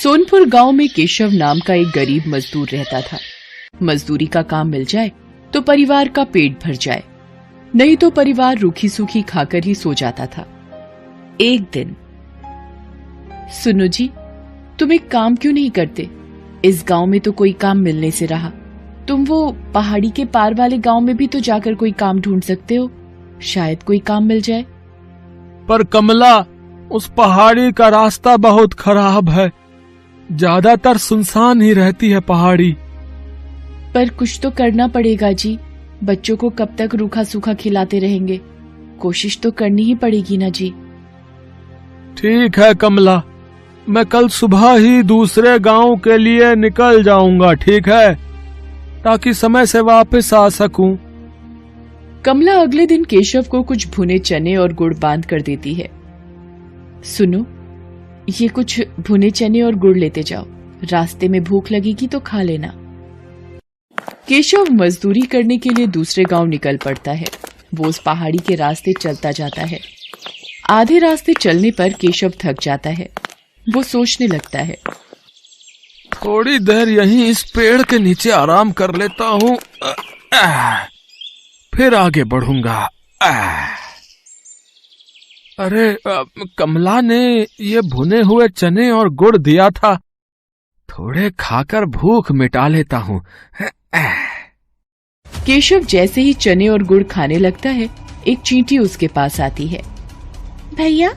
सोनपुर गांव में केशव नाम का एक गरीब मजदूर रहता था। मजदूरी का काम मिल जाए तो परिवार का पेट भर जाए, नहीं तो परिवार रूखी सूखी खाकर ही सो जाता था। एक दिन, सुनो जी, तुम एक काम क्यों नहीं करते? इस गांव में तो कोई काम मिलने से रहा। तुम वो पहाड़ी के पार वाले गांव में भी तो जाकर कोई काम ढूंढ सकते हो, शायद कोई काम मिल जाए। पर कमला, उस पहाड़ी का रास्ता बहुत खराब है, ज्यादातर सुनसान ही रहती है पहाड़ी। पर कुछ तो करना पड़ेगा जी, बच्चों को कब तक रूखा सूखा खिलाते रहेंगे? कोशिश तो करनी ही पड़ेगी ना जी। ठीक है कमला, मैं कल सुबह ही दूसरे गांव के लिए निकल जाऊंगा, ठीक है, ताकि समय से वापस आ सकूं। कमला अगले दिन केशव को कुछ भुने चने और गुड़ बांध कर देती है। सुनो, ये कुछ भुने चने और गुड़ लेते जाओ, रास्ते में भूख लगेगी तो खा लेना। केशव मजदूरी करने के लिए दूसरे गांव निकल पड़ता है। वो उस पहाड़ी के रास्ते चलता जाता है। आधे रास्ते चलने पर केशव थक जाता है। वो सोचने लगता है, थोड़ी देर यहीं इस पेड़ के नीचे आराम कर लेता हूँ, फिर आगे बढ़ूंगा। अरे कमला ने ये भुने हुए चने और गुड़ दिया था, थोड़े खाकर भूख मिटा लेता हूँ। केशव जैसे ही चने और गुड़ खाने लगता है, एक चींटी उसके पास आती है। भैया,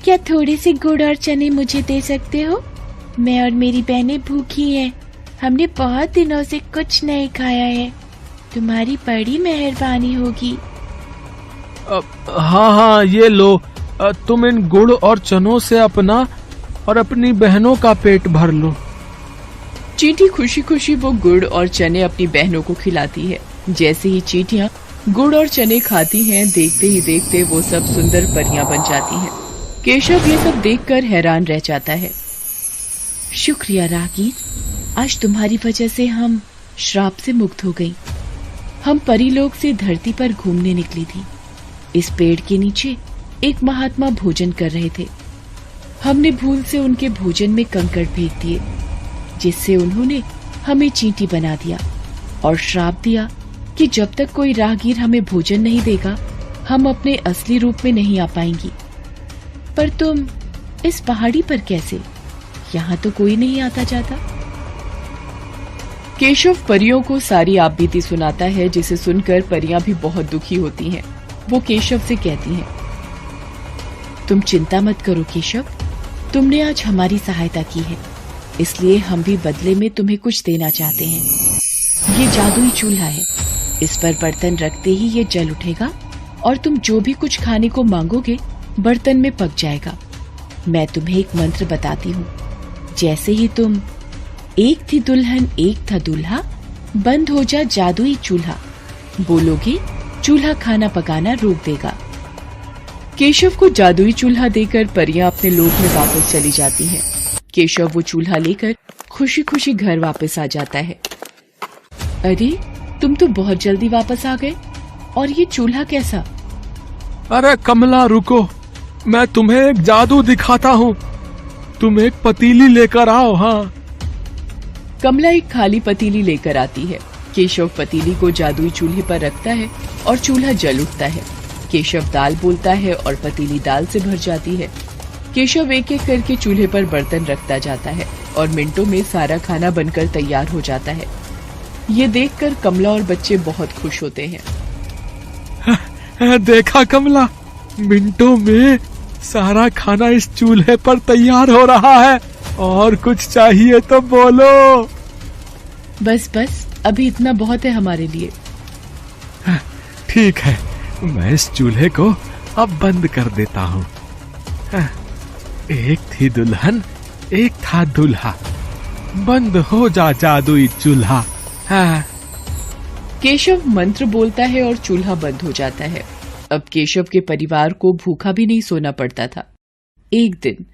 क्या थोड़े से गुड़ और चने मुझे दे सकते हो? मैं और मेरी बहनें भूखी हैं। हमने बहुत दिनों से कुछ नहीं खाया है। तुम्हारी बड़ी मेहरबानी होगी। हाँ, ये लो, तुम इन गुड़ और चनों से अपना और अपनी बहनों का पेट भर लो। चींटी खुशी खुशी वो गुड़ और चने अपनी बहनों को खिलाती है। जैसे ही चींटियां गुड़ और चने खाती हैं, देखते ही देखते वो सब सुंदर परियां बन जाती हैं। केशव ये सब देखकर हैरान रह जाता है। शुक्रिया रागी, आज तुम्हारी वजह से हम श्राप से मुक्त हो गई। हम परीलोक से धरती पर घूमने निकली थी। इस पेड़ के नीचे एक महात्मा भोजन कर रहे थे। हमने भूल से उनके भोजन में कंकड़ फेंक दिए, जिससे उन्होंने हमें चींटी बना दिया और श्राप दिया कि जब तक कोई राहगीर हमें भोजन नहीं देगा, हम अपने असली रूप में नहीं आ पाएंगी। पर तुम इस पहाड़ी पर कैसे? यहाँ तो कोई नहीं आता जाता। केशव परियों को सारी आपबीती सुनाता है, जिसे सुनकर परियां भी बहुत दुखी होती हैं। वो केशव से कहती हैं, तुम चिंता मत करो केशव, तुमने आज हमारी सहायता की है, इसलिए हम भी बदले में तुम्हें कुछ देना चाहते हैं। ये जादुई चूल्हा है, इस पर बर्तन रखते ही ये जल उठेगा और तुम जो भी कुछ खाने को मांगोगे बर्तन में पक जाएगा। मैं तुम्हें एक मंत्र बताती हूँ। जैसे ही तुम एक थी दुल्हन एक था दूल्हा, बंद हो जा जादुई चूल्हा बोलोगे, चूल्हा खाना पकाना रोक देगा। केशव को जादुई चूल्हा देकर परियां अपने लोक में वापस चली जाती हैं। केशव वो चूल्हा लेकर खुशी खुशी घर वापस आ जाता है। अरे, तुम तो बहुत जल्दी वापस आ गए, और ये चूल्हा कैसा? अरे कमला, रुको, मैं तुम्हें एक जादू दिखाता हूँ। तुम एक पतीली लेकर आओ। हाँ। कमला एक खाली पतीली लेकर आती है। केशव पतीली को जादुई चूल्हे पर रखता है और चूल्हा जल उठता है। केशव दाल बोलता है और पतीली दाल से भर जाती है। केशव एक एक करके चूल्हे पर बर्तन रखता जाता है और मिनटों में सारा खाना बनकर तैयार हो जाता है। ये देखकर कमला और बच्चे बहुत खुश होते हैं। देखा कमला, मिनटों में सारा खाना इस चूल्हे पर तैयार हो रहा है। और कुछ चाहिए तो बोलो। बस बस, अभी इतना बहुत है हमारे लिए। ठीक है, मैं इस चूल्हे को अब बंद कर देता हूँ। एक थी दुल्हन एक था दूल्हा, बंद हो जा जादुई चूल्हा। केशव मंत्र बोलता है और चूल्हा बंद हो जाता है। अब केशव के परिवार को भूखा भी नहीं सोना पड़ता था। एक दिन,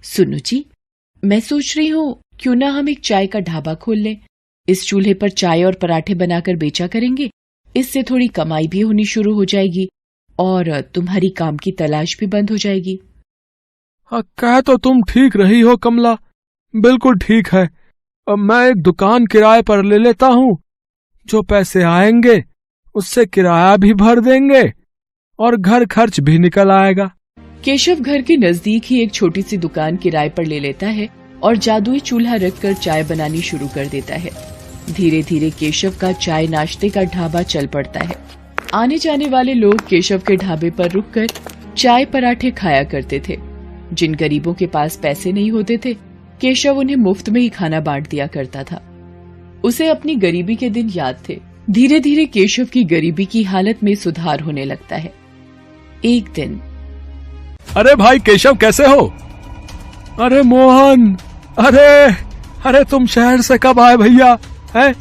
सुनो जी, मैं सोच रही हूँ क्यों ना हम एक चाय का ढाबा खोल लें। इस चूल्हे पर चाय और पराठे बनाकर बेचा करेंगे, इससे थोड़ी कमाई भी होनी शुरू हो जाएगी और तुम्हारी काम की तलाश भी बंद हो जाएगी। कह तो तुम ठीक रही हो कमला, बिल्कुल ठीक है। अब मैं एक दुकान किराए पर ले लेता हूँ। जो पैसे आएंगे उससे किराया भी भर देंगे और घर खर्च भी निकल आएगा। केशव घर के नजदीक ही एक छोटी सी दुकान किराए पर ले लेता है और जादुई चूल्हा रखकर चाय बनानी शुरू कर देता है। धीरे धीरे केशव का चाय नाश्ते का ढाबा चल पड़ता है। आने जाने वाले लोग केशव के ढाबे पर रुककर चाय पराठे खाया करते थे। जिन गरीबों के पास पैसे नहीं होते थे, केशव उन्हें मुफ्त में ही खाना बांट दिया करता था। उसे अपनी गरीबी के दिन याद थे। धीरे धीरे केशव की गरीबी की हालत में सुधार होने लगता है। एक दिन, अरे भाई केशव, कैसे हो? अरे मोहन, अरे तुम शहर से कब आए भैया? हैं?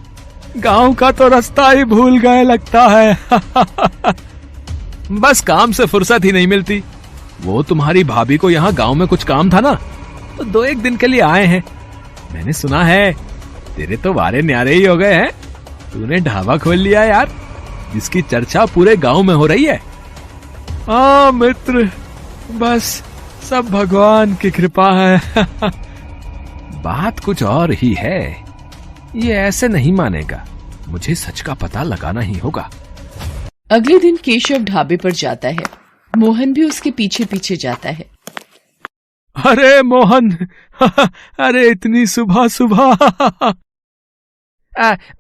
गांव का तो रास्ता ही भूल गए लगता है। बस काम से फुर्सत ही नहीं मिलती। वो तुम्हारी भाभी को यहाँ गांव में कुछ काम था ना, तो 2-1 दिन के लिए आए हैं। मैंने सुना है तेरे तो वारे न्यारे ही हो गए हैं। तूने ढाबा खोल लिया यार, जिसकी चर्चा पूरे गांव में हो रही है। हाँ मित्र, बस सब भगवान की कृपा है। बात कुछ और ही है। ये ऐसे नहीं मानेगा, मुझे सच का पता लगाना ही होगा। अगले दिन केशव ढाबे पर जाता है। मोहन भी उसके पीछे पीछे जाता है। अरे मोहन, अरे इतनी सुबह सुबह।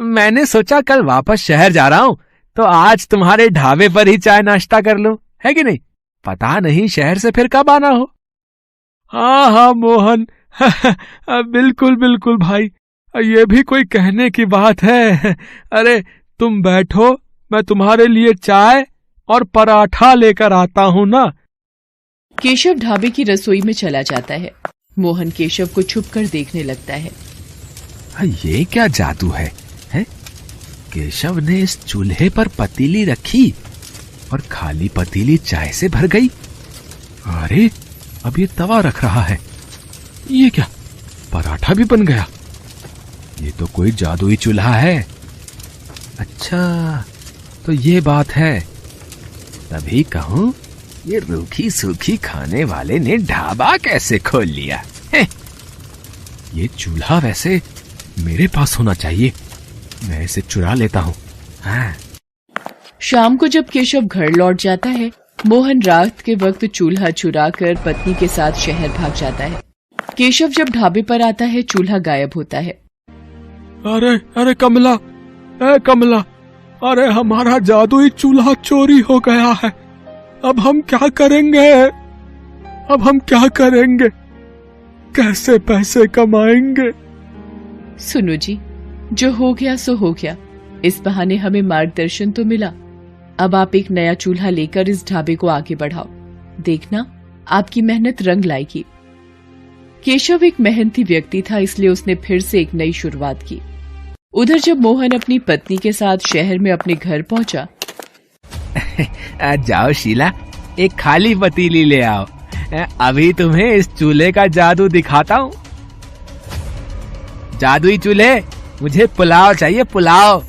मैंने सोचा कल वापस शहर जा रहा हूँ, तो आज तुम्हारे ढाबे पर ही चाय नाश्ता कर लूं, है कि नहीं? पता नहीं शहर से फिर कब आना हो। हाँ मोहन, बिल्कुल बिल्कुल भाई, ये भी कोई कहने की बात है। अरे तुम बैठो, मैं तुम्हारे लिए चाय और पराठा लेकर आता हूँ ना। केशव ढाबे की रसोई में चला जाता है। मोहन केशव को छुपकर देखने लगता है। ये क्या जादू है? केशव ने इस चूल्हे पर पतीली रखी और खाली पतीली चाय से भर गई। अरे अब ये तवा रख रहा है। ये क्या, पराठा भी बन गया? ये तो कोई जादुई चूल्हा है। अच्छा, तो ये बात है। तभी कहूं, ये रूखी सूखी खाने वाले ने ढाबा कैसे खोल लिया? ये चूल्हा वैसे मेरे पास होना चाहिए, मैं इसे चुरा लेता हूँ। हाँ। शाम को जब केशव घर लौट जाता है, मोहन रात के वक्त चूल्हा चुराकर पत्नी के साथ शहर भाग जाता है। केशव जब ढाबे पर आता है, चूल्हा गायब होता है। अरे कमला, कमला, अरे हमारा जादुई चूल्हा चोरी हो गया है। अब हम क्या करेंगे? कैसे पैसे कमाएंगे? सुनो जी, जो हो गया सो हो गया। इस बहाने हमें मार्गदर्शन तो मिला। अब आप एक नया चूल्हा लेकर इस ढाबे को आगे बढ़ाओ। देखना, आपकी मेहनत रंग लाएगी। केशव एक मेहनती व्यक्ति था, इसलिए उसने फिर से एक नई शुरुआत की। उधर जब मोहन अपनी पत्नी के साथ शहर में अपने घर पहुंचा। जाओ शीला, एक खाली पतीली ले आओ। अभी तुम्हें इस चूल्हे का जादू दिखाता हूँ। जादुई चूल्हे, मुझे पुलाव चाहिए, पुलाव।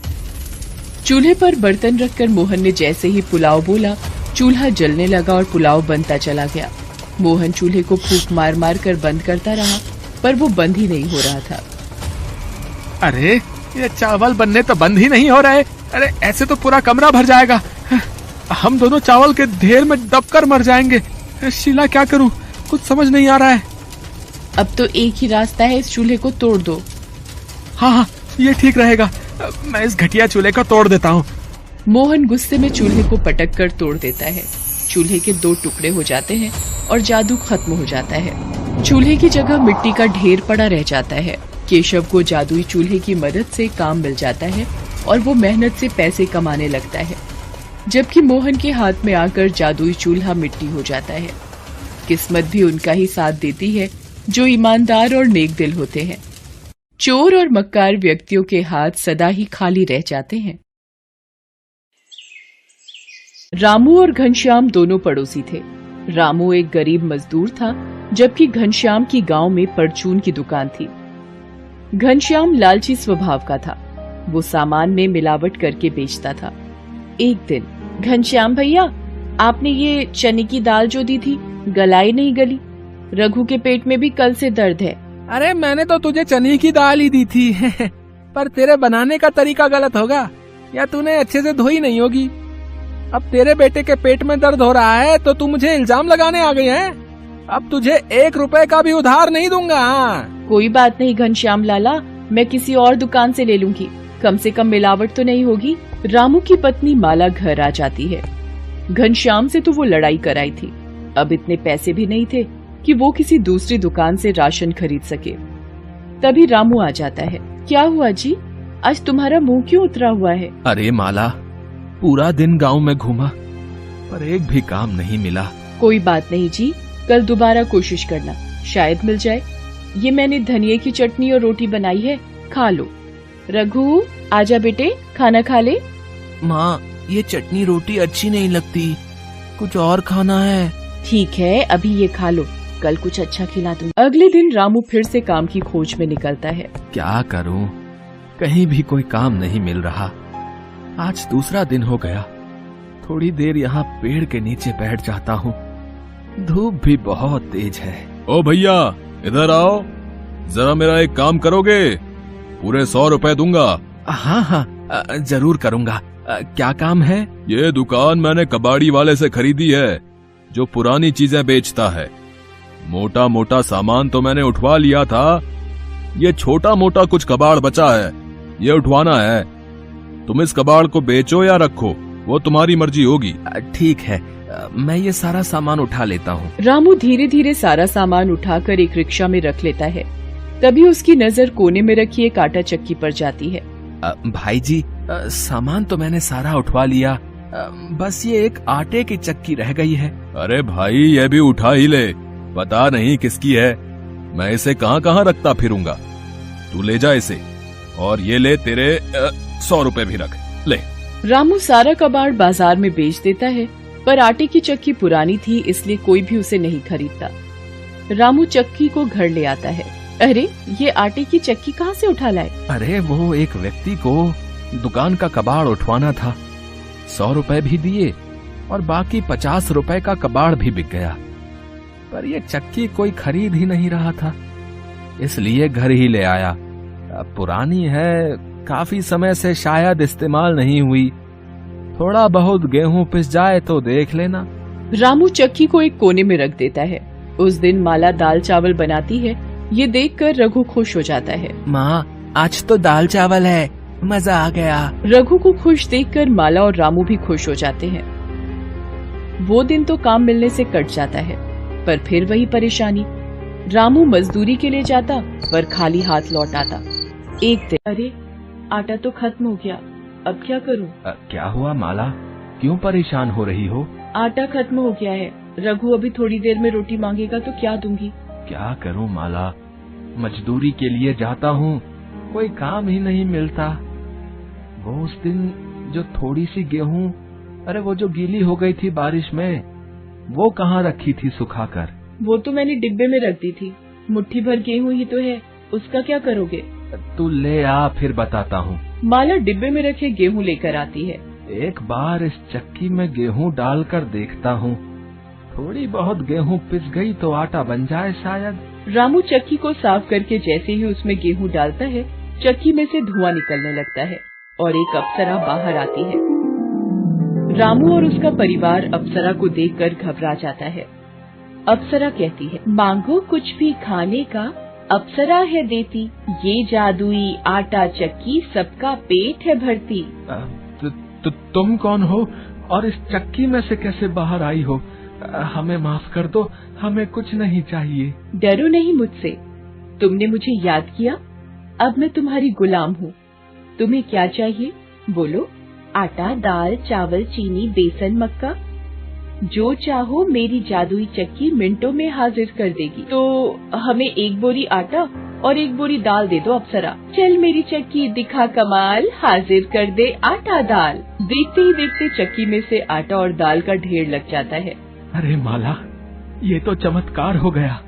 चूल्हे पर बर्तन रखकर मोहन ने जैसे ही पुलाव बोला, चूल्हा जलने लगा और पुलाव बनता चला गया। मोहन चूल्हे को फूंक मार मार कर बंद करता रहा, पर वो बंद ही नहीं हो रहा था। अरे ये चावल बनने तो बंद ही नहीं हो रहे। अरे ऐसे तो पूरा कमरा भर जाएगा। हम दोनों चावल के ढेर में दबकर मर जाएंगे। शीला, क्या करूं, कुछ समझ नहीं आ रहा है। अब तो एक ही रास्ता है, इस चूल्हे को तोड़ दो। हाँ, ये ठीक रहेगा। मैं इस घटिया चूल्हे को तोड़ देता हूँ। मोहन गुस्से में चूल्हे को पटक कर तोड़ देता है। चूल्हे के 2 टुकड़े हो जाते हैं और जादू खत्म हो जाता है। चूल्हे की जगह मिट्टी का ढेर पड़ा रह जाता है। केशव को जादुई चूल्हे की मदद से काम मिल जाता है और वो मेहनत से पैसे कमाने लगता है, जबकि मोहन के हाथ में आकर जादुई चूल्हा मिट्टी हो जाता है। किस्मत भी उनका ही साथ देती है जो ईमानदार और नेक दिल होते हैं। चोर और मक्कार व्यक्तियों के हाथ सदा ही खाली रह जाते हैं। रामू और घनश्याम दोनों पड़ोसी थे। रामू एक गरीब मजदूर था, जबकि घनश्याम की गांव में परचून की दुकान थी। घनश्याम लालची स्वभाव का था। वो सामान में मिलावट करके बेचता था। एक दिन, घनश्याम भैया, आपने ये चने की दाल जो दी थी, गलाई नहीं गली। रघु के पेट में भी कल से दर्द है, अरे मैंने तो तुझे चने की दाल ही दी थी पर तेरे बनाने का तरीका गलत होगा या तूने अच्छे से धोई नहीं होगी। अब तेरे बेटे के पेट में दर्द हो रहा है तो तू मुझे इल्जाम लगाने आ गई है। अब तुझे 1 रुपए का भी उधार नहीं दूंगा। कोई बात नहीं घनश्याम लाला, मैं किसी और दुकान से ले लूंगी, कम से कम मिलावट तो नहीं होगी। रामू की पत्नी माला घर आ जाती है। घनश्याम से तो वो लड़ाई कराई थी, अब इतने पैसे भी नहीं थे कि वो किसी दूसरी दुकान से राशन खरीद सके। तभी रामू आ जाता है। क्या हुआ जी, आज तुम्हारा मुंह क्यों उतरा हुआ है? अरे माला, पूरा दिन गांव में घूमा पर एक भी काम नहीं मिला। कोई बात नहीं जी, कल दोबारा कोशिश करना, शायद मिल जाए। ये मैंने धनिये की चटनी और रोटी बनाई है, खा लो। रघु आजा बेटे, खाना खा ले। माँ, ये चटनी रोटी अच्छी नहीं लगती, कुछ और खाना है। ठीक है, अभी ये खा लो, कल कुछ अच्छा खिला दूंगी। अगले दिन रामू फिर से काम की खोज में निकलता है। क्या करूं, कहीं भी कोई काम नहीं मिल रहा। आज दूसरा दिन हो गया, थोड़ी देर यहाँ पेड़ के नीचे बैठ जाता हूँ। धूप भी बहुत तेज है। ओ भैया, इधर आओ, जरा मेरा एक काम करोगे? पूरे 100 रुपए दूंगा। हाँ हाँ, जरूर करूंगा। क्या काम है? ये दुकान मैंने कबाड़ी वाले से खरीदी है, जो पुरानी चीजें बेचता है। मोटा मोटा सामान तो मैंने उठवा लिया था, ये छोटा मोटा कुछ कबाड़ बचा है, ये उठवाना है। तुम इस कबाड़ को बेचो या रखो, वो तुम्हारी मर्जी होगी। ठीक है, मैं ये सारा सामान उठा लेता हूँ। रामू धीरे धीरे सारा सामान उठाकर एक रिक्शा में रख लेता है। तभी उसकी नजर कोने में रखी एक आटा चक्की पर जाती है। भाई जी, सामान तो मैंने सारा उठवा लिया, बस ये एक आटे की चक्की रह गई है। अरे भाई, ये भी उठा ही ले, पता नहीं किसकी है, मैं इसे कहाँ कहाँ रखता फिरूंगा। तू ले जा इसे, और ये ले तेरे 100 रुपए भी रख ले। रामू सारा कबाड़ बाजार में बेच देता है, पर आटे की चक्की पुरानी थी, इसलिए कोई भी उसे नहीं खरीदता। रामू चक्की को घर ले आता है। अरे, ये आटे की चक्की कहाँ से उठा लाए? अरे, वो एक व्यक्ति को दुकान का कबाड़ उठवाना था, 100 रुपए भी दिए और बाकी 50 रुपए का कबाड़ भी बिक गया। पर ये चक्की कोई खरीद ही नहीं रहा था, इसलिए घर ही ले आया। अब पुरानी है, काफी समय से शायद इस्तेमाल नहीं हुई, थोड़ा बहुत गेहूं पिस जाए तो देख लेना। रामू चक्की को एक कोने में रख देता है। उस दिन माला दाल चावल बनाती है, ये देखकर रघु खुश हो जाता है। माँ, आज तो दाल चावल है, मजा आ गया। रघु को खुश देखकर माला और रामू भी खुश हो जाते हैं। वो दिन तो काम मिलने से कट जाता है, पर फिर वही परेशानी। रामू मजदूरी के लिए जाता, पर खाली हाथ लौट आता। एक दिन, अरे आटा तो खत्म हो गया, अब क्या करूं? क्या हुआ माला, क्यों परेशान हो रही हो? आटा खत्म हो गया है, रघु अभी थोड़ी देर में रोटी मांगेगा तो क्या दूंगी? क्या करूं माला, मजदूरी के लिए जाता हूँ, कोई काम ही नहीं मिलता। वो उस दिन जो थोड़ी सी गेहूं, अरे वो जो गीली हो गई थी बारिश में, वो कहाँ रखी थी सुखाकर? वो तो मैंने डिब्बे में रख दी थी, मुट्ठी भर गेहूं ही तो है, उसका क्या करोगे? तू ले आ, फिर बताता हूँ। माला डिब्बे में रखे गेहूं लेकर आती है। एक बार इस चक्की में गेहूं डालकर देखता हूँ, थोड़ी बहुत गेहूं पिस गई तो आटा बन जाए शायद। रामू चक्की को साफ करके जैसे ही उसमें गेहूं डालता है, चक्की में से धुआं निकलने लगता है और एक अप्सरा बाहर आती है। रामू और उसका परिवार अप्सरा को देखकर घबरा जाता है। अप्सरा कहती है, मांगो कुछ भी खाने का, अप्सरा है देती, ये जादुई आटा चक्की सबका पेट है भरती। तुम कौन हो और इस चक्की में से कैसे बाहर आई हो? हमें माफ कर दो, हमें कुछ नहीं चाहिए। डरो नहीं मुझसे, तुमने मुझे याद किया, अब मैं तुम्हारी गुलाम हूँ। तुम्हें क्या चाहिए बोलो? आटा, दाल, चावल, चीनी, बेसन, मक्का, जो चाहो मेरी जादुई चक्की मिनटों में हाजिर कर देगी। तो हमें 1 बोरी आटा और 1 बोरी दाल दे दो अप्सरा। चल मेरी चक्की दिखा कमाल, हाजिर कर दे आटा दाल। देखते ही देखते चक्की में से आटा और दाल का ढेर लग जाता है। अरे माला, ये तो चमत्कार हो गया,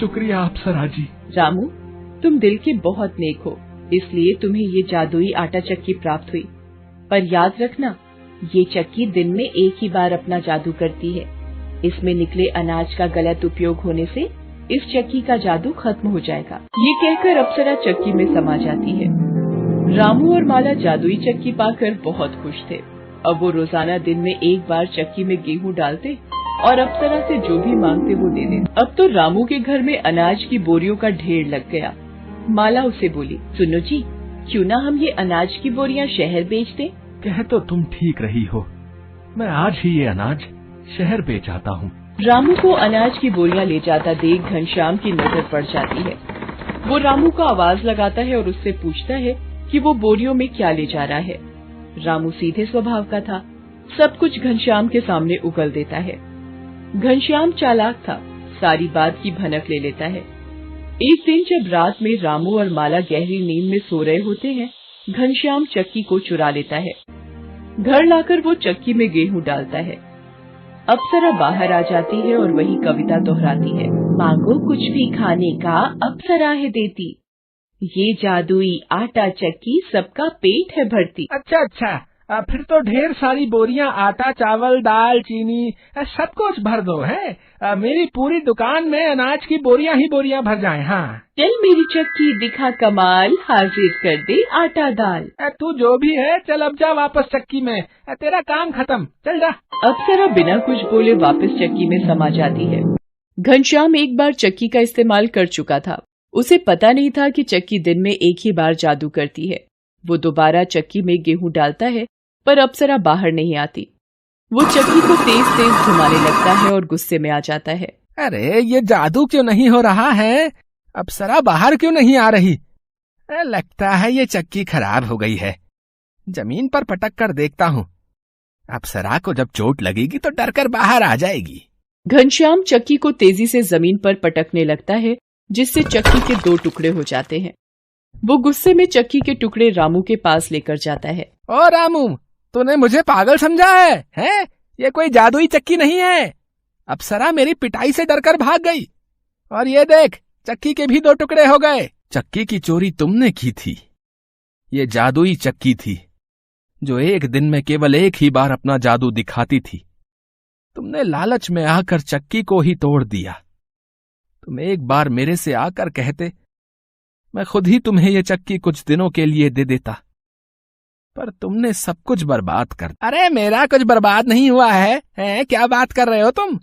शुक्रिया अप्सरा जी। रामू, तुम दिल के बहुत नेक हो, इसलिए तुम्हें ये जादुई आटा चक्की प्राप्त हुई। पर याद रखना, ये चक्की दिन में एक ही बार अपना जादू करती है। इसमें निकले अनाज का गलत उपयोग होने से इस चक्की का जादू खत्म हो जाएगा। ये कहकर अप्सरा चक्की में समा जाती है। रामू और माला जादुई चक्की पाकर बहुत खुश थे। अब वो रोजाना दिन में एक बार चक्की में गेहूं डालते और अप्सरा से जो भी मांगते वो दे देते। अब तो रामू के घर में अनाज की बोरियों का ढेर लग गया। माला उसे बोली, सुनो जी, क्यों ना हम ये अनाज की बोरियां शहर बेच दें? कह तो तुम ठीक रही हो, मैं आज ही ये अनाज शहर बेच आता हूँ। रामू को अनाज की बोरियां ले जाता देख घनश्याम की नजर पड़ जाती है। वो रामू का आवाज लगाता है और उससे पूछता है कि वो बोरियों में क्या ले जा रहा है। रामू सीधे स्वभाव का था, सब कुछ घनश्याम के सामने उगल देता है। घनश्याम चालाक था, सारी बात की भनक ले लेता है। एक दिन जब रात में रामू और माला गहरी नींद में सो रहे होते हैं, घनश्याम चक्की को चुरा लेता है। घर लाकर वो चक्की में गेहूं डालता है। अप्सरा बाहर आ जाती है और वही कविता दोहराती है, मांगो कुछ भी खाने का अप्सरा है देती, ये जादुई आटा चक्की सबका पेट है भरती। अच्छा, फिर तो ढेर सारी बोरियां आटा, चावल, दाल, चीनी सब कुछ भर दो है। मेरी पूरी दुकान में अनाज की बोरियां ही बोरियां भर जाएं। हाँ, चल मेरी चक्की दिखा कमाल, हाजिर कर दे आटा दाल। तू जो भी है चल अब जा वापस चक्की में, तेरा काम खत्म, चल जा। अप्सरा बिना कुछ बोले वापस चक्की में समा जाती है। घनश्याम एक बार चक्की का इस्तेमाल कर चुका था। उसे पता नहीं था कि चक्की दिन में एक ही बार जादू करती है। वो दोबारा चक्की में गेहूं डालता है, पर अप्सरा बाहर नहीं आती। वो चक्की को तेज तेज घुमाने लगता है और गुस्से में आ जाता है। अरे ये जादू क्यों नहीं हो रहा है? अप्सरा बाहर क्यों नहीं आ रही? लगता है ये चक्की खराब हो गई है। जमीन पर पटक कर देखता हूँ, अप्सरा को जब चोट लगेगी तो डर कर बाहर आ जाएगी। घनश्याम चक्की को तेजी से जमीन पर पटकने लगता है, जिससे चक्की के 2 टुकड़े हो जाते हैं। वो गुस्से में चक्की के टुकड़े रामू के पास लेकर जाता है। ओ रामू, तूने मुझे पागल समझा है? ये कोई जादुई चक्की नहीं है। अप्सरा मेरी पिटाई से डरकर भाग गई और ये देख, चक्की के भी 2 टुकड़े हो गए। चक्की की चोरी तुमने की थी। ये जादुई चक्की थी जो एक दिन में केवल एक ही बार अपना जादू दिखाती थी। तुमने लालच में आकर चक्की को ही तोड़ दिया। तुम एक बार मेरे से आकर कहते, मैं खुद ही तुम्हें ये चक्की कुछ दिनों के लिए दे देता, पर तुमने सब कुछ बर्बाद कर। अरे मेरा कुछ बर्बाद नहीं हुआ है? क्या बात कर रहे हो तुम?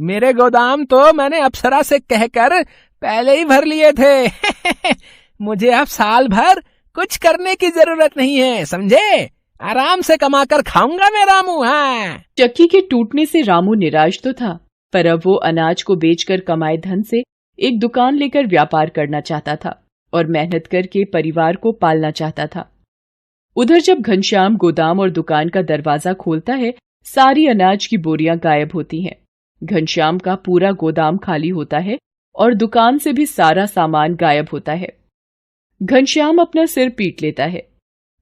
मेरे गोदाम तो मैंने अप्सरा से कहकर पहले ही भर लिए थे। मुझे अब साल भर कुछ करने की जरूरत नहीं है, समझे? आराम से कमाकर खाऊंगा मैं रामू। हाँ। चक्की के टूटने से रामू निराश तो था, पर अब वो अनाज को बेचकर कमाए धन से एक दुकान लेकर व्यापार करना चाहता था और मेहनत करके परिवार को पालना चाहता था। उधर जब घनश्याम गोदाम और दुकान का दरवाजा खोलता है, सारी अनाज की बोरियां गायब होती हैं। घनश्याम का पूरा गोदाम खाली होता है और दुकान से भी सारा सामान गायब होता है। घनश्याम अपना सिर पीट लेता है।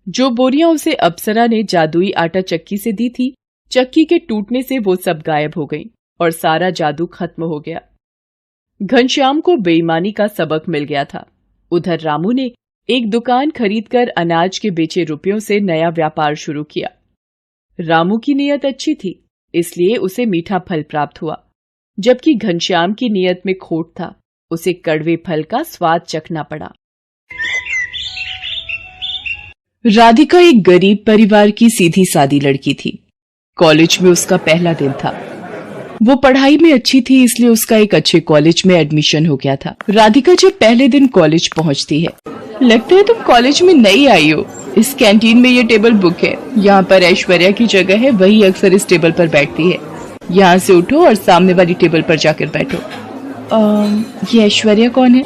जो बोरियां उसे अप्सरा ने जादुई आटा चक्की से दी थी, चक्की के टूटने से वो सब गायब हो गई और सारा जादू खत्म हो गया। घनश्याम को बेईमानी का सबक मिल गया था। उधर रामू ने एक दुकान खरीदकर अनाज के बेचे रुपयों से नया व्यापार शुरू किया। रामू की नीयत अच्छी थी, इसलिए उसे मीठा फल प्राप्त हुआ, जबकि घनश्याम की नीयत में खोट था, उसे कड़वे फल का स्वाद चखना पड़ा। राधिका एक गरीब परिवार की सीधी सादी लड़की थी। कॉलेज में उसका पहला दिन था। वो पढ़ाई में अच्छी थी, इसलिए उसका एक अच्छे कॉलेज में एडमिशन हो गया था। राधिका जब पहले दिन कॉलेज पहुंचती है, लगता है तुम कॉलेज में नई आई हो। इस कैंटीन में ये टेबल बुक है, यहाँ पर ऐश्वर्या की जगह है, वही अक्सर इस टेबल पर बैठती है। यहाँ से उठो और सामने वाली टेबल पर जाकर बैठो। ये ऐश्वर्या कौन है?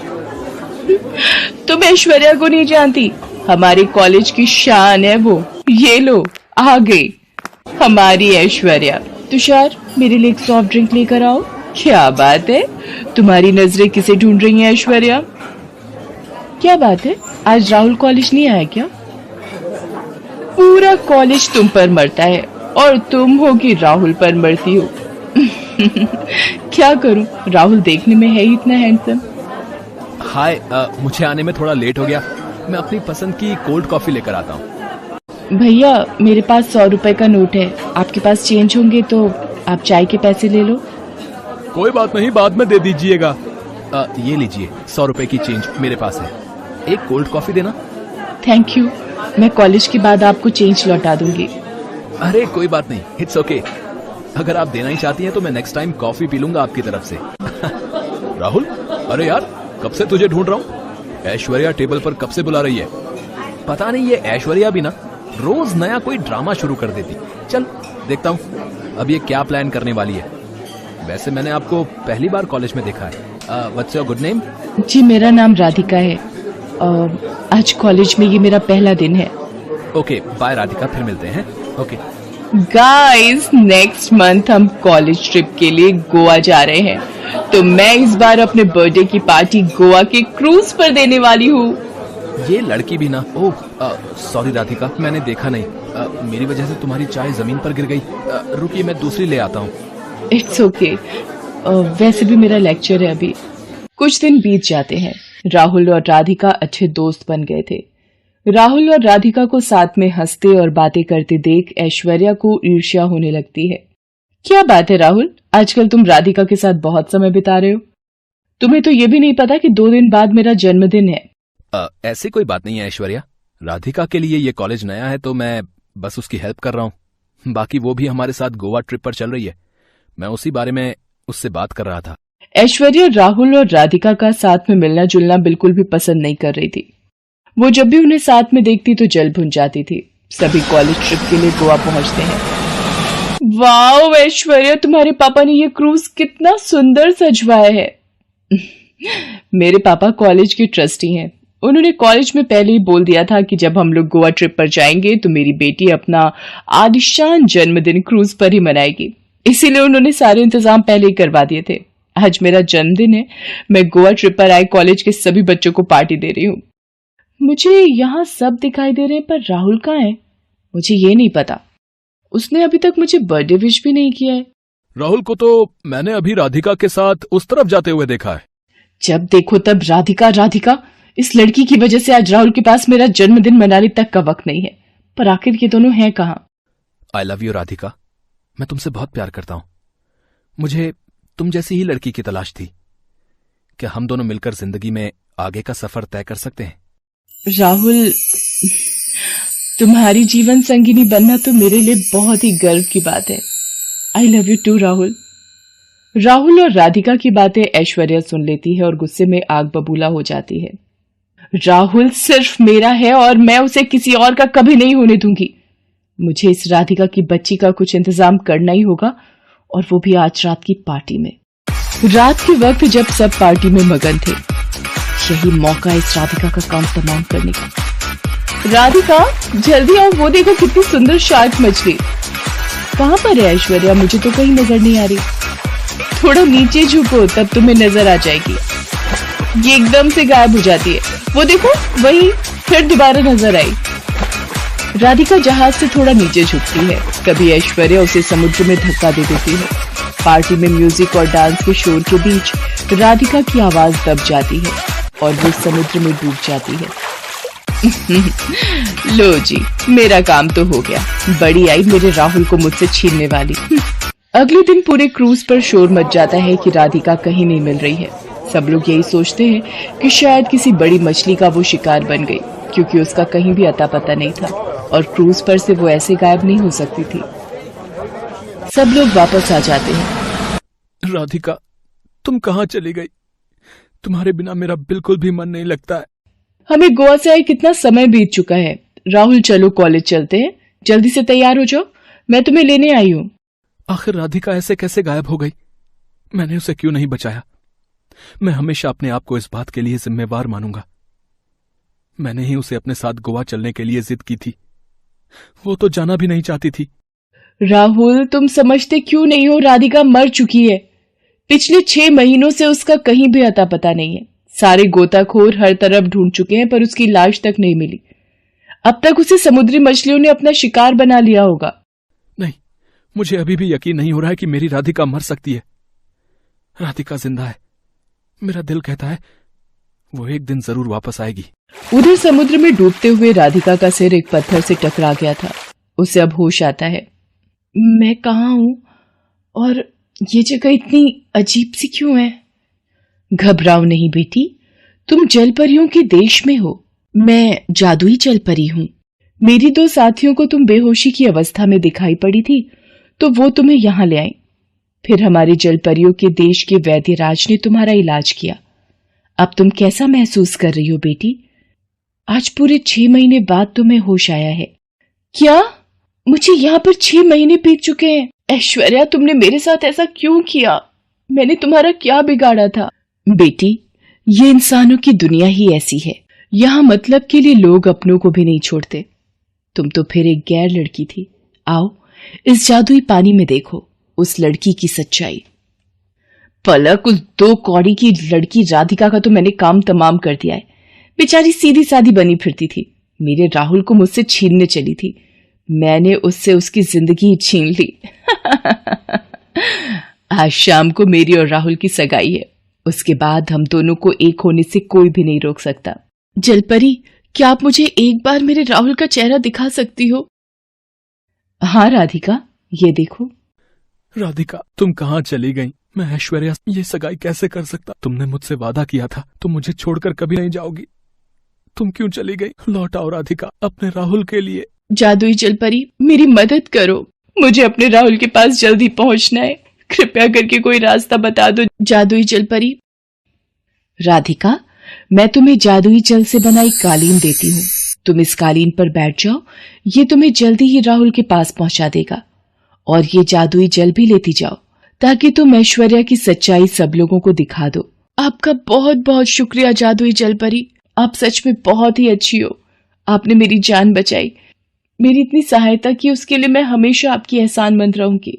तुम ऐश्वर्या को नहीं जानती? हमारे कॉलेज की शान है वो। ये लो, आ गई हमारी ऐश्वर्या। तुषार, मेरे लिए एक सॉफ्ट ड्रिंक लेकर आओ। क्या बात है, तुम्हारी नजरें किसे ढूंढ रही हैं ऐश्वर्या? क्या बात है, आज राहुल कॉलेज नहीं आया क्या? पूरा कॉलेज तुम पर मरता है और तुम हो कि राहुल पर मरती हो। क्या करूं, राहुल देखने में है ही इतना हैंडसम। हाय, मुझे आने में थोड़ा लेट हो गया। मैं अपनी पसंद की कोल्ड कॉफी लेकर आता हूँ। भैया, मेरे पास 100 रुपए का नोट है, आपके पास चेंज होंगे तो आप चाय के पैसे ले लो। कोई बात नहीं, बाद में दे दीजिएगा। ये लीजिए 100 रुपए की चेंज मेरे पास है, एक कोल्ड कॉफी देना। थैंक यू, मैं कॉलेज के बाद आपको चेंज लौटा दूंगी। अरे कोई बात नहीं, इट्स ओके। अगर आप देना ही चाहती हैं तो मैं नेक्स्ट टाइम कॉफी पी लूंगा आपकी तरफ से। राहुल, अरे यार कब से तुझे ढूंढ रहा हूँ। ऐश्वर्या टेबल पर कब से बुला रही है। पता नहीं ये ऐश्वर्या भी ना रोज नया कोई ड्रामा शुरू कर देती। चल देखता हूँ अब ये क्या प्लान करने वाली है। वैसे मैंने आपको पहली बार कॉलेज में देखा है। What's your good name? जी मेरा नाम राधिका है। आज कॉलेज में ये मेरा पहला दिन है। ओके बाय राधिका, फिर मिलते हैं। ओके गाइस, नेक्स्ट मंथ हम कॉलेज ट्रिप के लिए गोवा जा रहे हैं, तो मैं इस बार अपने बर्थडे की पार्टी गोवा के क्रूज पर देने वाली हूँ। ये लड़की भी ना, ओह सॉरी राधिका, मैंने देखा नहीं। मेरी वजह से तुम्हारी चाय जमीन पर गिर गई। रुकिए मैं दूसरी ले आता हूँ। It's okay. वैसे भी मेरा लेक्चर है अभी। कुछ दिन बीत जाते हैं। राहुल और राधिका अच्छे दोस्त बन गए थे। राहुल और राधिका को साथ में हंसते और बातें करते देख ऐश्वर्या को ईर्ष्या होने लगती है। क्या बात है राहुल, आजकल तुम राधिका के साथ बहुत समय बिता रहे हो। तुम्हें तो ये भी नहीं पता कि 2 दिन बाद मेरा जन्मदिन है। ऐसी कोई बात नहीं है ऐश्वर्या, राधिका के लिए ये कॉलेज नया है तो मैं बस उसकी हेल्प कर रहा हूँ। बाकी वो भी हमारे साथ गोवा ट्रिप पर चल रही है, मैं उसी बारे में उससे बात कर रहा था। ऐश्वर्या राहुल और राधिका का साथ में मिलना जुलना बिल्कुल भी पसंद नहीं कर रही थी। वो जब भी उन्हें साथ में देखती तो जल भुन जाती थी। सभी कॉलेज ट्रिप के लिए गोवा पहुंचते हैं। वाओ ऐश्वर्या, तुम्हारे पापा ने ये क्रूज कितना सुंदर सजवाया है। मेरे पापा कॉलेज के ट्रस्टी हैं। उन्होंने कॉलेज में पहले ही बोल दिया था कि जब हम लोग गोवा ट्रिप पर जाएंगे तो मेरी बेटी अपना आलिशान जन्मदिन क्रूज पर ही मनाएगी। इसीलिए उन्होंने सारे इंतजाम पहले ही करवा दिए थे। आज मेरा जन्मदिन है, मैं गोवा ट्रिप पर आए कॉलेज के सभी बच्चों को पार्टी दे रही हूँ। मुझे यहाँ सब दिखाई दे रहे हैं, पर राहुल कहाँ है? मुझे ये नहीं पता। उसने अभी तक मुझे बर्थडे विश भी नहीं किया है। राहुल को तो मैंने अभी राधिका के साथ उस तरफ जाते हुए देखा है। जब देखो तब राधिका राधिका। इस लड़की की वजह से आज राहुल के पास मेरा जन्मदिन मनाने तक का वक्त नहीं है। पर आखिर ये दोनों हैं कहाँ? आई लव यू राधिका, मैं तुमसे बहुत प्यार करता हूँ। मुझे तुम जैसी ही लड़की की तलाश थी। क्या हम दोनों मिलकर जिंदगी में आगे का सफर तय कर सकते हैं? राहुल, तुम्हारी जीवन संगिनी बनना तो मेरे लिए बहुत ही गर्व की बात है। I love you too Rahul. Rahul और राधिका की बातें ऐश्वर्या सुन लेती है और गुस्से में आग बबूला हो जाती है। राहुल सिर्फ मेरा है और मैं उसे किसी और का कभी नहीं होने दूंगी। मुझे इस राधिका की बच्ची का कुछ इंतजाम करना ही होगा, और वो भी आज रात की पार्टी में। रात के वक्त जब सब पार्टी में मगन थे, यही मौका इस राधिका का काम तमाम करने का। राधिका जल्दी आओ, वो देखो कितनी सुंदर शार्क मछली। कहाँ पर है ऐश्वर्या? मुझे तो कहीं नजर नहीं आ रही। थोड़ा नीचे झुको तब तुम्हें नजर आ जाएगी। ये एकदम से गायब हो जाती है। वो देखो वही फिर दोबारा नजर आई। राधिका जहाज से थोड़ा नीचे झुकती है। कभी ऐश्वर्या उसे समुद्र में धक्का दे देती है। पार्टी में म्यूजिक और डांस के शोर के बीच राधिका की आवाज दब जाती है और वो समुद्र में डूब जाती है। लो जी, मेरा काम तो हो गया। बड़ी आई मेरे राहुल को मुझसे छीनने वाली। अगले दिन पूरे क्रूज पर शोर मच जाता है कि राधिका कहीं नहीं मिल रही है। सब लोग यही सोचते हैं कि शायद किसी बड़ी मछली का वो शिकार बन गई, क्योंकि उसका कहीं भी अता पता नहीं था और क्रूज पर से वो ऐसे गायब नहीं हो सकती थी। सब लोग वापस आ जाते हैं। राधिका, तुम कहाँ चली गई? तुम्हारे बिना मेरा बिल्कुल भी मन नहीं लगता है। हमें गोवा से आए कितना समय बीत चुका है। राहुल चलो कॉलेज चलते हैं, जल्दी से तैयार हो जाओ, मैं तुम्हें लेने आई हूँ। आखिर राधिका ऐसे कैसे गायब हो गई? मैंने उसे क्यों नहीं बचाया? मैं हमेशा अपने आप को इस बात के लिए जिम्मेवार मानूंगा। मैंने ही उसे अपने साथ गोवा चलने के लिए जिद की थी। वो तो जाना भी नहीं चाहती थी। राहुल, तुम समझते क्यों नहीं हो? राधिका मर चुकी है। पिछले 6 महीनों से उसका कहीं भी अता पता नहीं है। सारे गोताखोर हर तरफ ढूंढ चुके हैं, पर उसकी लाश तक नहीं मिली। अब तक उसे समुद्री मछलियों ने अपना शिकार बना लिया होगा। नहीं, मुझे अभी भी यकीन नहीं हो रहा है कि मेरी राधिका मर सकती है। राधिका जिंदा है। मेरा दिल कहता है वो एक दिन जरूर वापस आएगी। उधर समुद्र में डूबते हुए राधिका का सिर एक पत्थर से टकरा गया था। उसे अब होश आता है। मैं कहाँ हूँ और ये जगह इतनी अजीब सी क्यों है? घबराओ नहीं बेटी, तुम जल परियों के देश में हो। मैं जादुई जल परी हूँ। मेरी 2 साथियों को तुम बेहोशी की अवस्था में दिखाई पड़ी थी, तो वो तुम्हें यहाँ ले आई। फिर हमारे जल परियों के देश के वैद्यराज ने तुम्हारा इलाज किया। अब तुम कैसा महसूस कर रही हो बेटी? आज पूरे 6 महीने बाद तुम्हें होश आया है। क्या? मुझे यहाँ पर 6 महीने बीत चुके हैं। ऐश्वर्या, तुमने मेरे साथ ऐसा क्यों किया? मैंने तुम्हारा क्या बिगाड़ा था? बेटी, ये इंसानों की दुनिया ही ऐसी है। यहाँ मतलब के लिए लोग अपनों को भी नहीं छोड़ते। तुम तो फिर एक गैर लड़की थी। आओ, इस जादुई पानी में देखो उस लड़की की सच्चाई। पलक, उस 2 कौड़ी की लड़की राधिका का तो मैंने काम तमाम कर दिया है। बेचारी सीधी सादी बनी फिरती थी, मेरे राहुल को मुझसे छीनने चली थी। मैंने उससे उसकी जिंदगी ही छीन ली। आज शाम को मेरी और राहुल की सगाई है। उसके बाद हम दोनों को एक होने से कोई भी नहीं रोक सकता। जलपरी, क्या आप मुझे एक बार मेरे राहुल का चेहरा दिखा सकती हो? हाँ राधिका, ये देखो। राधिका, तुम कहाँ चली गई? मैं ऐश्वर्या ये सगाई कैसे कर सकता? तुमने मुझसे वादा किया था तुम मुझे छोड़कर कभी नहीं जाओगी। तुम क्यों चली गई? लौट आओ राधिका, अपने राहुल के लिए। जादुई जलपरी, मेरी मदद करो। मुझे अपने राहुल के पास जल्दी पहुंचना है। कृपया करके कोई रास्ता बता दो जादुई जलपरी। राधिका, मैं तुम्हें जादुई जल से बनाई कालीन देती हूँ। तुम इस कालीन पर बैठ जाओ, ये तुम्हें जल्दी ही राहुल के पास पहुंचा देगा। और ये जादुई जल भी लेती जाओ ताकि तुम ऐश्वर्या की सच्चाई सब लोगों को दिखा दो। आपका बहुत बहुत शुक्रिया जादुई जलपरी, आप सच में बहुत ही अच्छी हो। आपने मेरी जान बचाई, मेरी इतनी सहायता की, उसके लिए मैं हमेशा आपकी एहसानमंद रहूंगी।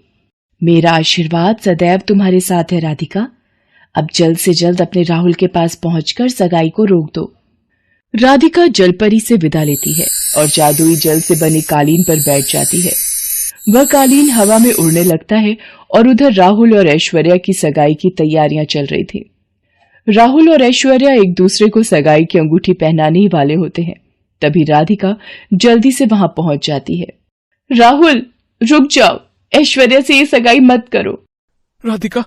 मेरा आशीर्वाद सदैव तुम्हारे साथ है राधिका। अब जल्द से जल्द अपने राहुल के पास पहुंचकर सगाई को रोक दो। राधिका जलपरी से विदा लेती है और जादुई जल से बनी कालीन पर बैठ जाती है। वह कालीन हवा में उड़ने लगता है और उधर राहुल और ऐश्वर्या की सगाई की तैयारियां चल रही थी। राहुल और ऐश्वर्या एक दूसरे को सगाई की अंगूठी पहनाने ही वाले होते हैं। तभी राधिका जल्दी से वहां पहुंच जाती है। राहुल, रुक जाओ, ऐश्वर्या से ये सगाई मत करो। राधिका,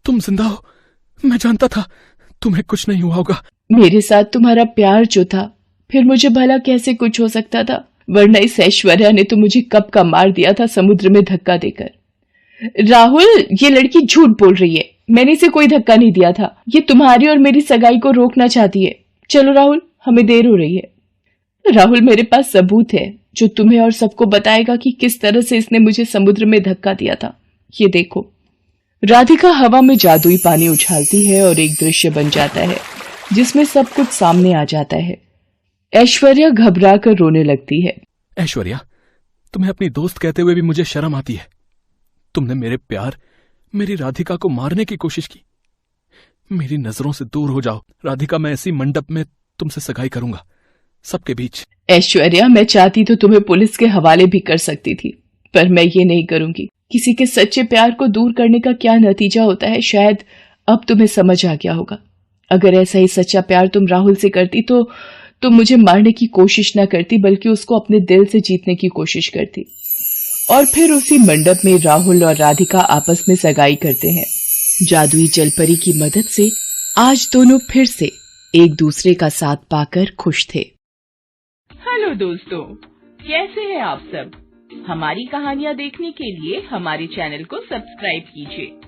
तुम जिंदा हो। मैं जानता था तुम्हें कुछ नहीं हुआ होगा। मेरे साथ तुम्हारा प्यार जो था, फिर मुझे भला कैसे कुछ हो सकता था? वरना इस ऐश्वर्या ने तो मुझे कब का मार दिया था समुद्र में धक्का देकर। राहुल, ये लड़की झूठ बोल रही है। मैंने इसे कोई धक्का नहीं दिया था। ये तुम्हारी और मेरी सगाई को रोकना चाहती है। चलो राहुल, हमें देर हो रही है। राहुल, मेरे पास सबूत है जो तुम्हें और सबको बताएगा कि किस तरह से इसने मुझे समुद्र में धक्का दिया था। ये देखो। राधिका हवा में जादुई पानी उछालती है और एक दृश्य बन जाता है जिसमें सब कुछ सामने आ जाता है। ऐश्वर्या घबरा कर रोने लगती है। ऐश्वर्या, तुम्हें अपनी दोस्त कहते हुए भी मुझे शर्म आती है। तुमने मेरे प्यार, मेरी राधिका को मारने की कोशिश की। मेरी नजरों से दूर हो जाओ राधिका। मैं ऐसी मंडप में तुमसे सगाई करूंगा, सबके बीच। ऐश्वर्या, मैं चाहती तो तुम्हें पुलिस के हवाले भी कर सकती थी, पर मैं ये नहीं करूंगी। किसी के सच्चे प्यार को दूर करने का क्या नतीजा होता है, शायद अब तुम्हें समझ आ गया होगा। अगर ऐसा ही सच्चा प्यार तुम राहुल से करती तो तुम मुझे मारने की कोशिश न करती, बल्कि उसको अपने दिल से जीतने की कोशिश करती। और फिर उसी मंडप में राहुल और राधिका आपस में सगाई करते हैं। जादुई जलपरी की मदद से आज दोनों फिर से एक दूसरे का साथ पाकर खुश थे। हेलो दोस्तों, कैसे हैं आप सब? हमारी कहानियां देखने के लिए हमारे चैनल को सब्सक्राइब कीजिए।